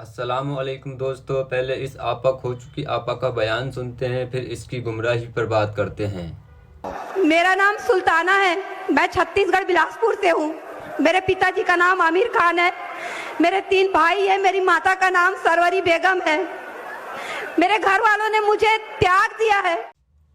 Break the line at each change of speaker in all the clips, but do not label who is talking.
السلام علیکم دوستو، پہلے اس آپا کھو چکی آپا کا بیان سنتے ہیں، پھر اس کی گمراہی پر بات کرتے ہیں۔
میرا نام سلطانہ ہے، میں چھتیس گڑھ بلاسپور سے ہوں۔ میرے پتا جی کا نام عامر خان ہے، میرے 3 بھائی ہیں، میری ماتا کا نام سروری بیگم ہے۔ میرے گھر والوں نے مجھے تیاگ دیا ہے۔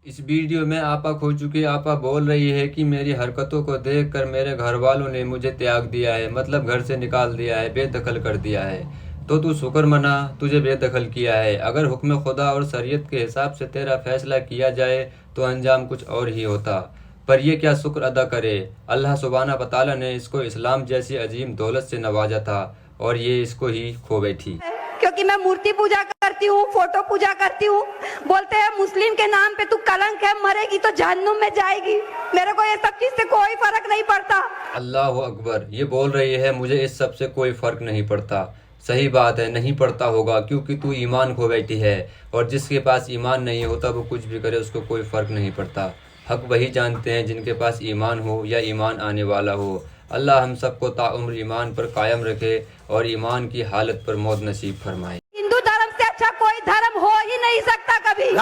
اس ویڈیو میں آپا کھو چکی آپا بول رہی ہے کہ میری حرکتوں کو دیکھ کر میرے گھر والوں نے مجھے تیاگ دیا ہے، مطلب گھر سے نکال دیا ہے، بے دخل کر دیا ہے۔ تو شکر منا، تجھے بے دخل کیا ہے۔ اگر حکم خدا اور شریعت کے حساب سے تیرا فیصلہ کیا جائے تو انجام کچھ اور ہی ہوتا، پر یہ کیا شکر ادا کرے۔ اللہ سبحانہ وتعالی نے اس کو اسلام جیسی عظیم دولت سے نوازا تھا اور یہ اس کو ہی کھو بیٹھی۔
کیونکہ میں مورتی پوجا کرتی ہوں، فوٹو پوجا کرتی ہوں۔ بولتے ہیں مسلم کے نام پہ تو کلنک ہے، مرے گی تو جہنم میں جائے گی۔ میرے کو یہ سب چیز سے کوئی فرق نہیں پڑتا۔
اللہ اکبر، یہ بول رہی ہے مجھے اس سب سے کوئی فرق نہیں پڑتا۔ صحیح بات ہے، نہیں پڑتا ہوگا کیونکہ تو ایمان کھو بیٹھی ہے، اور جس کے پاس ایمان نہیں ہوتا وہ کچھ بھی کرے اس کو کوئی فرق نہیں پڑتا۔ حق وہی جانتے ہیں جن کے پاس ایمان ہو یا ایمان آنے والا ہو۔ اللہ ہم سب کو تعمر ایمان پر قائم رکھے اور ایمان کی حالت پر موت نصیب فرمائے۔
ہندو دھرم سے اچھا کوئی دھرم ہو ہی نہیں سکتا کبھی۔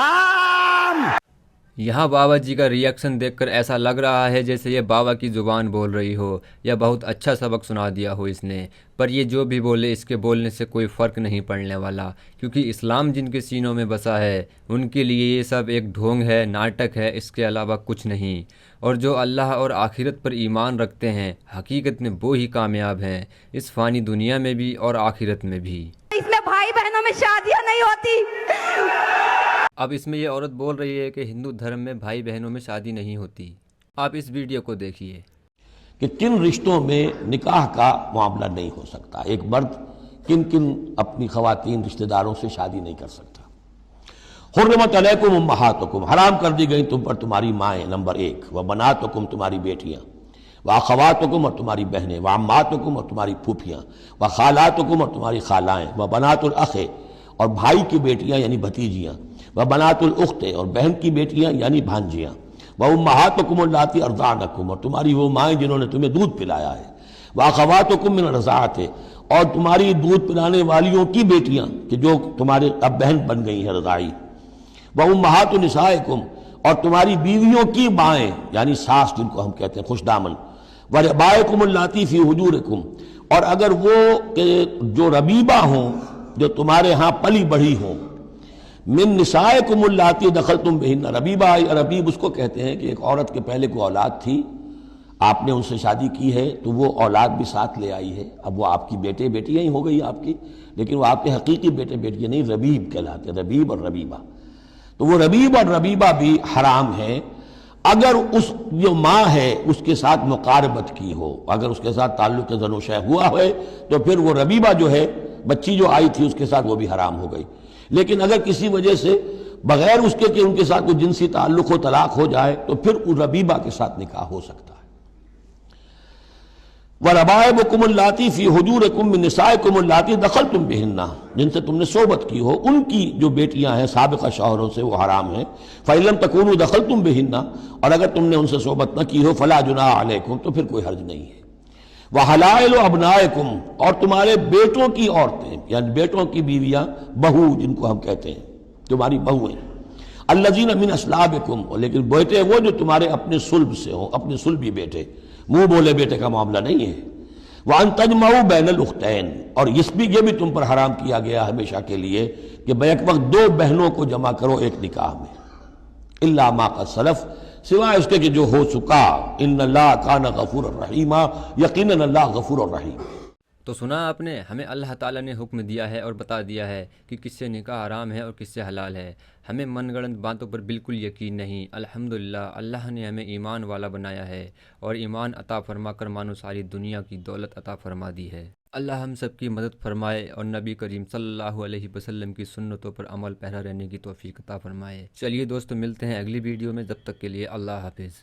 یہاں بابا جی کا ری ایکشن دیکھ کر ایسا لگ رہا ہے جیسے یہ بابا کی زبان بول رہی ہو یا بہت اچھا سبق سنا دیا ہو اس نے، پر یہ جو بھی بولے اس کے بولنے سے کوئی فرق نہیں پڑنے والا، کیونکہ اسلام جن کے سینوں میں بسا ہے ان کے لیے یہ سب ایک ڈھونگ ہے، ناٹک ہے، اس کے علاوہ کچھ نہیں۔ اور جو اللہ اور آخرت پر ایمان رکھتے ہیں حقیقت میں وہ ہی کامیاب ہیں، اس فانی دنیا میں بھی اور آخرت میں بھی۔
اس میں بھائی بہنوں میں شادیاں نہیں ہوتی۔
اب اس میں یہ عورت بول رہی ہے کہ ہندو دھرم میں بھائی بہنوں میں شادی نہیں ہوتی۔ آپ اس ویڈیو کو دیکھیے
کہ کن رشتوں میں نکاح کا معاملہ نہیں ہو سکتا، ایک مرد کن کن اپنی خواتین رشتہ داروں سے شادی نہیں کر سکتا۔ حرمت علیکم امہاتکم، حرام کر دی گئی تم پر تمہاری مائیں، نمبر 1، وبناتکم، تمہاری بیٹیاں، واخواتکم، اور تمہاری بہنیں، وعماتکم، اور تمہاری پھوپھیاں، وخالاتکم، اور تمہاری خالائیں، وبنات الاخ، اور بھائی کی بیٹیاں یعنی بھتیجیاں، وبنات الاخت، اور بہن کی بیٹیاں یعنی بھانجیاں، وامہاتکم اللاتی ارضعنکم، اور تمہاری وہ مائیں جنہوں نے تمہیں دودھ پلایا ہے، واخواتکم من الرضاعۃ، اور تمہاری دودھ پلانے والیوں کی بیٹیاں کہ جو تمہارے اب بہن بن گئی ہیں رضاعی، وامہات نسائکم، اور تمہاری بیویوں کی مائیں یعنی ساس جن کو ہم کہتے ہیں خوش دامن، وربائکم اللاتی فی حجورکم، اور اگر وہ کہ جو ربیبہ ہوں جو تمہارے ہاں پلی بڑھی ہوں، من نسائکم اللاتی دخلتم بہن، ربیبہ یا ربیب اس کو کہتے ہیں کہ ایک عورت کے پہلے کوئی اولاد تھی، آپ نے ان سے شادی کی ہے تو وہ اولاد بھی ساتھ لے آئی ہے، اب وہ آپ کی بیٹے بیٹیاں ہی ہو گئی آپ کی، لیکن وہ آپ کے حقیقی بیٹے بیٹیاں نہیں، ربیب کہلاتے، ربیب اور ربیبہ۔ تو وہ ربیب اور ربیبہ بھی حرام ہے اگر اس جو ماں ہے اس کے ساتھ مقاربت کی ہو، اگر اس کے ساتھ تعلق زن و شہ ہوا ہے تو پھر وہ ربیبہ جو ہے بچی جو آئی تھی اس کے ساتھ وہ بھی حرام ہو گئی۔ لیکن اگر کسی وجہ سے بغیر اس کے کہ ان کے ساتھ کوئی جنسی تعلق ہو، طلاق ہو جائے تو پھر اس ربیبہ کے ساتھ نکاح ہو سکتا ہے۔ وَرَبَائِبُكُمُ اللَّاتِي فِي حُجُورِكُم مِّن نِّسَائِكُمُ اللَّاتِي دَخَلْتُم بِهِنَّ، جن سے تم نے صحبت کی ہو، ان کی جو بیٹیاں ہیں سابقہ شوہروں سے وہ حرام ہیں۔ فَإِن لَّمْ تَكُونُوا دَخَلْتُم بِهِنَّ، اور اگر تم نے ان سے صحبت نہ کی ہو، فَلَا جُنَاحَ عَلَيْكُمْ، تو پھر کوئی حرج نہیں ہے۔ وَحَلَائِلُ أَبْنَائِكُمْ، اور تمہارے بیٹوں کی عورتیں یعنی بیٹوں کی بیویاں، بہو جن کو ہم کہتے ہیں، تمہاری بہو ہیں، الذین من اصلابکم، لیکن بیٹے وہ جو تمہارے اپنے صلب سے ہوں، اپنے صلبی بیٹے، منہ بولے بیٹے کا معاملہ نہیں ہے۔ وَأَن تَجْمَعُوا بَيْنَ الْأُخْتَيْنِ، اور یہ بھی تم پر حرام کیا گیا ہمیشہ کے لیے کہ بیک وقت 2 بہنوں کو جمع کرو ایک نکاح میں، الا ما قد سلف، سوائے اس کے کہ جو ہو چکا، ان اللہ کان غفور الرحیم، یقیناً اللہ غفور الرحیم۔
تو سنا آپ نے، ہمیں اللہ تعالیٰ نے حکم دیا ہے اور بتا دیا ہے کہ کس سے نکاح حرام ہے اور کس سے حلال ہے۔ ہمیں من گڑنت باتوں پر بالکل یقین نہیں۔ الحمدللہ اللہ نے ہمیں ایمان والا بنایا ہے اور ایمان عطا فرما کر مانو ساری دنیا کی دولت عطا فرما دی ہے۔ اللہ ہم سب کی مدد فرمائے اور نبی کریم صلی اللہ علیہ وسلم کی سنتوں پر عمل پیرا رہنے کی توفیق عطا فرمائے۔ چلیے دوستو، ملتے ہیں اگلی ویڈیو میں، جب تک کے لیے اللہ حافظ۔